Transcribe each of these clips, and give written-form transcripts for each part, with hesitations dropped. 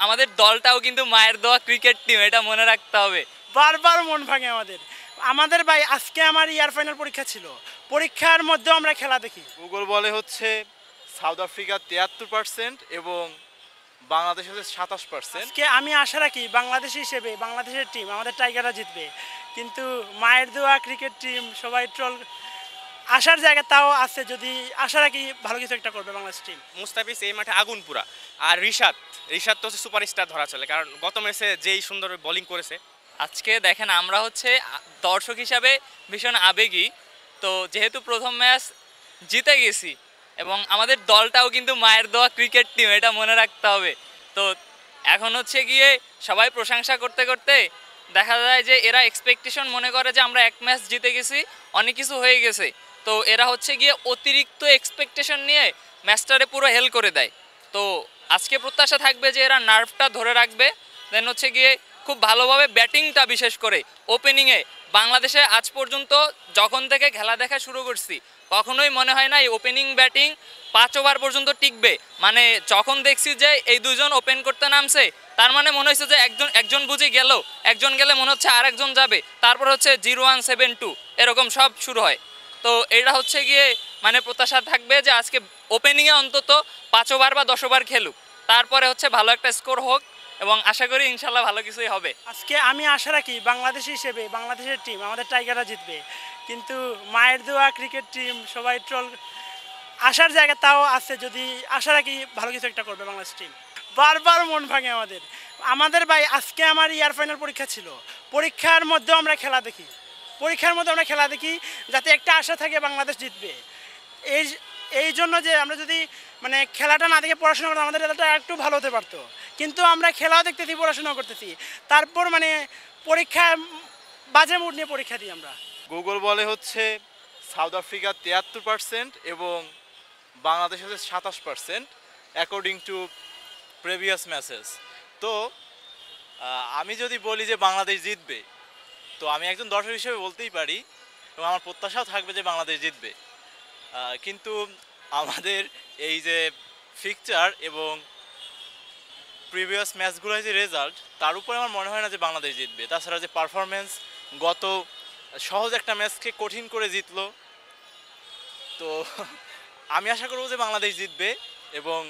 আমাদের দলটাও কিন্তু মায়ের দেওয়া ক্রিকেট টিম, এটা মনে রাখতে হবে। বারবার মন ভাঙে আমাদের ভাই আজকে আমার ইয়ার ফাইনাল পরীক্ষা ছিল, পরীক্ষার মধ্যেও আমরা খেলা দেখি। গুগল বলে হচ্ছে সাউথ আফ্রিকা 73% এবং বাংলাদেশ হচ্ছে 27%। আজকে আমি আশা রাখি বাংলাদেশ হিসেবে বাংলাদেশের টিম আমাদের টাইগাররা জিতবে, কিন্তু মায়ের দেওয়া ক্রিকেট টিম সবাই ট্রল আসার জায়গা তাও আছে, যদি আশা রাখি ভালো কিছু একটা করবে বাংলাদেশ টিম। মুস্তাফিজ এই মাঠে আগুন পুরা। আর রিশাদ তো হচ্ছে সুপারস্টার ধরা চলে, কারণ গত ম্যাচে যেই সুন্দর বোলিং করেছে। আজকে দেখেন আমরা হচ্ছে দর্শক হিসাবে ভীষণ আবেগী, তো যেহেতু প্রথম ম্যাচ জিতে গেছি এবং আমাদের দলটাও কিন্তু মায়ের দেওয়া ক্রিকেট টিম, এটা মনে রাখতে হবে। তো এখন হচ্ছে গিয়ে সবাই প্রশংসা করতে করতে দেখা যায় যে এরা এক্সপেকটেশন মনে করে যে আমরা এক ম্যাচ জিতে গেছি, অনেক কিছু হয়ে গেছে। তো এরা হচ্ছে গিয়ে অতিরিক্ত এক্সপেকটেশন নিয়ে ম্যাচটারে পুরো হেল করে দেয়। তো আজকে প্রত্যাশা থাকবে যে এরা নার্ভটা ধরে রাখবে, দেন হচ্ছে গিয়ে খুব ভালোভাবে ব্যাটিংটা, বিশেষ করে ওপেনিংয়ে বাংলাদেশে আজ পর্যন্ত যখন থেকে খেলা দেখা শুরু করছি কখনোই মনে হয় না এই ওপেনিং ব্যাটিং 5 ওভার পর্যন্ত টিকবে। মানে যখন দেখছি যে এই দুজন ওপেন করতে নামছে, তার মানে মনে হচ্ছে যে একজন বুঝে গেল, একজন গেলে মনে হচ্ছে আরেকজন যাবে, তারপর হচ্ছে 0-1-7-2 এরকম সব শুরু হয়। তো এটা হচ্ছে গিয়ে মানে প্রত্যাশা থাকবে যে আজকে ওপেনিংয়ে অন্তত 5 ওভার বা 10 ওভার খেলুক, তারপরে হচ্ছে ভালো একটা স্কোর হোক এবং আশা করি ইনশাল্লাহ ভালো কিছুই হবে। আজকে আমি আশা রাখি বাংলাদেশ হিসেবে বাংলাদেশের টিম আমাদের টাইগাররা জিতবে, কিন্তু মায়ের দেওয়া ক্রিকেট টিম সবাই ট্রল আসার জায়গা তাও আছে, যদি আশা রাখি ভালো কিছু একটা করবে বাংলাদেশ টিম। বারবার মন ভাঙে আমাদের ভাই আজকে আমার ইয়ার ফাইনাল পরীক্ষা ছিল, পরীক্ষার মধ্যেও আমরা খেলা দেখি, যাতে একটা আশা থাকে বাংলাদেশ জিতবে। এই এই জন্য যে আমরা যদি মানে খেলাটা না দেখে পড়াশোনা করতাম আমাদের রেজাল্টটা একটু ভালো হতে পারতো, কিন্তু আমরা খেলাও দেখতেছি পড়াশোনাও করতেছি, তারপর মানে পরীক্ষা বাজে মুড নিয়ে পরীক্ষা দিই আমরা। গুগল বলে হচ্ছে সাউথ আফ্রিকা 73% এবং বাংলাদেশ হচ্ছে 27% অ্যাকর্ডিং টু প্রিভিয়াস ম্যাচেস। তো আমি যদি বলি যে বাংলাদেশ জিতবে, তো আমি একজন দর্শক হিসেবে বলতেই পারি এবং আমার প্রত্যাশাও থাকবে যে বাংলাদেশ জিতবে। কিন্তু আমাদের এই যে ফিকচার এবং প্রিভিয়াস ম্যাচগুলোর যে রেজাল্ট, তার উপরে আমার মনে হয় না যে বাংলাদেশ জিতবে। তাছাড়া যে পারফরমেন্স, গত সহজ একটা ম্যাচকে কঠিন করে জিতলো, তো আমি আশা করব যে বাংলাদেশ জিতবে এবং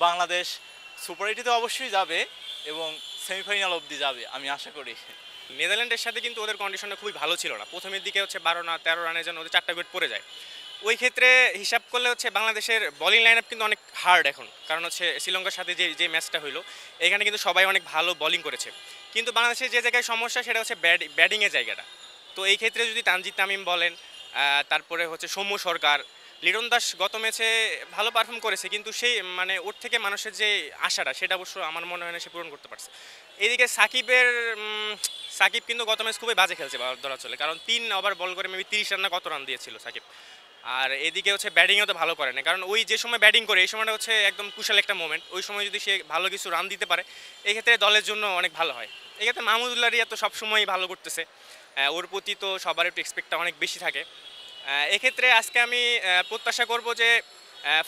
বাংলাদেশ সুপার এইটিতে অবশ্যই যাবে এবং সেমিফাইনাল অবধি যাবে আমি আশা করি। নেদারল্যান্ডের সাথে কিন্তু ওদের কন্ডিশনটা খুবই ভালো ছিল না, প্রথমের দিকে হচ্ছে 12-13 রানের জন্য ওদের 4টা উইকেট পড়ে যায়। ওই ক্ষেত্রে হিসাব করলে হচ্ছে বাংলাদেশের বোলিং লাইন আপ কিন্তু অনেক হার্ড এখন, কারণ হচ্ছে শ্রীলঙ্কার সাথে যে ম্যাচটা হলো এখানে কিন্তু সবাই অনেক ভালো বোলিং করেছে, কিন্তু বাংলাদেশের যে জায়গায় সমস্যা সেটা হচ্ছে ব্যাটিংয়ের জায়গাটা। তো এই ক্ষেত্রে যদি তানজিদ তামিম বলেন, তারপরে হচ্ছে সৌম্য সরকার, লিটন দাস গত ম্যাচে ভালো পারফর্ম করেছে, কিন্তু সেই মানে ওর থেকে মানুষের যে আশাটা সেটা অবশ্য আমার মনে হয় না সে পূরণ করতে পারছে। এইদিকে সাকিব কিন্তু গত ম্যাচ খুবই বাজে খেলছে ধরা চলে, কারণ 3 ওভার বল করে মেবি 30 রান না কত রান দিয়েছিল সাকিব। আর এদিকে হচ্ছে ব্যাটিংও তো ভালো করে না, কারণ ওই যে সময় ব্যাটিং করে এই সময়টা হচ্ছে একদম কুশাল একটা মোমেন্ট, ওই সময় যদি সে ভালো কিছু রান দিতে পারে এই ক্ষেত্রে দলের জন্য অনেক ভালো হয়। এক্ষেত্রে মাহমুদুল্লাহ রিয়া তো সবসময়ই ভালো করতেছে, ওর প্রতি তো সবার একটু এক্সপেক্টটা অনেক বেশি থাকে। এক্ষেত্রে আজকে আমি প্রত্যাশা করব যে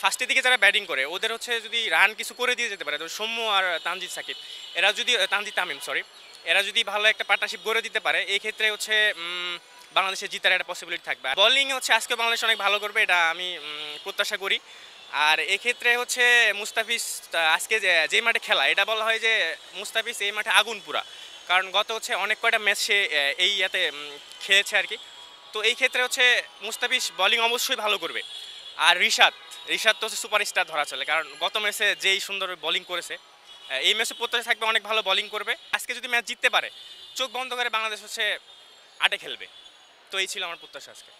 ফার্স্টের দিকে যারা ব্যাটিং করে ওদের হচ্ছে যদি রান কিছু করে দিয়ে যেতে পারে, তো সৌম্য আর তানজিদ তামিম এরা যদি ভালো একটা পার্টনারশিপ গড়ে দিতে পারে, এই ক্ষেত্রে হচ্ছে বাংলাদেশের জিতার একটা পসিবিলিটি থাকবে। বোলিং হচ্ছে আজকে বাংলাদেশ অনেক ভালো করবে, এটা আমি প্রত্যাশা করি। আর এক্ষেত্রে হচ্ছে মুস্তাফিজ আজকে যে মাঠে খেলা, এটা বলা হয় যে মুস্তাফিজ এই মাঠে আগুন পুরা, কারণ গত হচ্ছে অনেক কয়টা ম্যাচ সে এই ইয়াতে খেলেছে আর কি। তো এই ক্ষেত্রে হচ্ছে মুস্তাফিজ বোলিং অবশ্যই ভালো করবে। আর রিশাদ তো হচ্ছে সুপারস্টার ধরা চলে, কারণ গত ম্যাচে যেই সুন্দর বোলিং করেছে, এই ম্যাচে প্রত্যাশা থাকবে অনেক ভালো বোলিং করবে। আজকে যদি ম্যাচ জিততে পারে চোখ বন্ধ করে বাংলাদেশ হচ্ছে 8-এ খেলবে। তো এই ছিল আমার প্রত্যাশা আজকে।